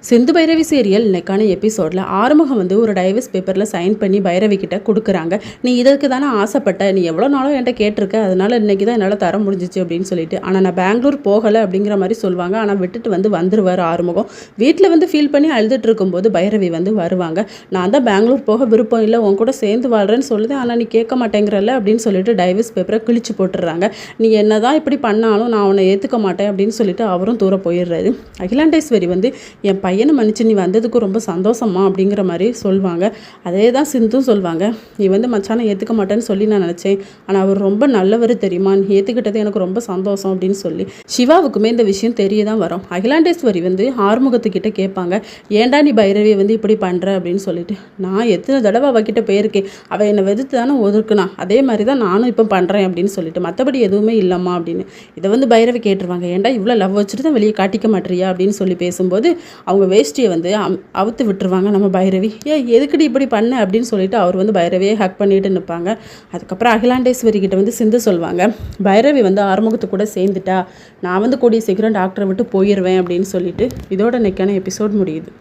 Sindhu Bhairavi serial இன்னைக்கான எபிசோடில் ஆறுமுகம் வந்து ஒரு டைவர்ஸ் பேப்பரில் சைன் பண்ணி பைரவி கிட்ட கொடுக்குறாங்க. நீ இதற்கு தானே ஆசைப்பட்ட, நீ எவ்வளோ நாளும் என்கிட்ட கேட்டிருக்க, அதனால இன்னைக்கு தான் என்னால் தர முடிஞ்சிச்சு அப்படின்னு சொல்லிட்டு. ஆனால் நான் பெங்களூர் போகலை அப்படிங்கிற மாதிரி சொல்லுவாங்க. ஆனால் விட்டுட்டு வந்துருவார் ஆறுமுகம். வீட்டில் ஃபீல் பண்ணி அழுதுட்டு இருக்கும்போது பைரவி வருவாங்க. நான் தான் பெங்களூர் போக விருப்பம் இல்லை, உன் கூட சேர்ந்து வாழ்கிறேன்னு சொல்லுது, ஆனால் நீ கேட்க மாட்டேங்கிறல்ல அப்படின்னு சொல்லிட்டு டைவர்ஸ் பேப்பரை கிழிச்சு போட்டுடுறாங்க. நீ என்ன தான் இப்படி பண்ணாலும் நான் அவனை ஏற்றுக்க மாட்டேன் அப்படின்னு சொல்லிட்டு அவரும் தூர போயிடுறாரு. அகிலாண்டேஸ்வரி என் பையனை மன்னிச்சு நீ வந்ததுக்கு ரொம்ப சந்தோஷமா அப்படிங்கிற மாதிரி சொல்லுவாங்க. அதே தான் சிந்தும் சொல்லுவாங்க. நீ மச்சானை ஏற்றுக்க மாட்டேன்னு சொல்லி நான் நினச்சேன், ஆனால் அவர் ரொம்ப நல்லவர் தெரியுமா, நீ ஏற்றுக்கிட்டது எனக்கு ரொம்ப சந்தோஷம் அப்படின்னு சொல்லி சிவாவுக்குமே இந்த விஷயம் தெரிய தான் வரும். அகிலாண்டேஸ்வரி ஆறுமுகத்துக்கிட்ட கேட்பாங்க, ஏன்டா நீ பைரவியை இப்படி பண்ணுற அப்படின்னு சொல்லிட்டு. நான் எத்தனை தடவை அவகிட்ட போயிருக்கேன், அவள் என்னை வெறுத்து தானே ஒதுக்குனா, அதே மாதிரி தான் நானும் இப்போ பண்ணுறேன் அப்படின்னு சொல்லிட்டு, மற்றபடி எதுவுமே இல்லைம்மா அப்படின்னு. இதை பைரவி கேட்டுருவாங்க, ஏன்டா இவ்வளோ லவ் வச்சுட்டு தான் வெளியே காட்டிக்க மாட்டேறியா அப்படின்னு சொல்லி பேசும்போது அவங்க வேஷ்டியை அவுத்து விட்டுருவாங்க. நம்ம பைரவி எதுக்கடி இப்படி பண்ண அப்படின்னு சொல்லிட்டு அவர் பைரவியை ஹக் பண்ணிட்டு நிற்பாங்க. அதுக்கப்புறம் அகிலாண்டேஸ்வரி கிட்ட சிந்து சொல்லுவாங்க, பைரவி ஆறுமுகத்து கூட சேர்ந்துட்டா, நான் கூடிய சீக்கிரம் டாக்டரை விட்டு போயிடுவேன் அப்படின்னு சொல்லிட்டு. இதோட இன்னைக்கான எபிசோட் முடியுது.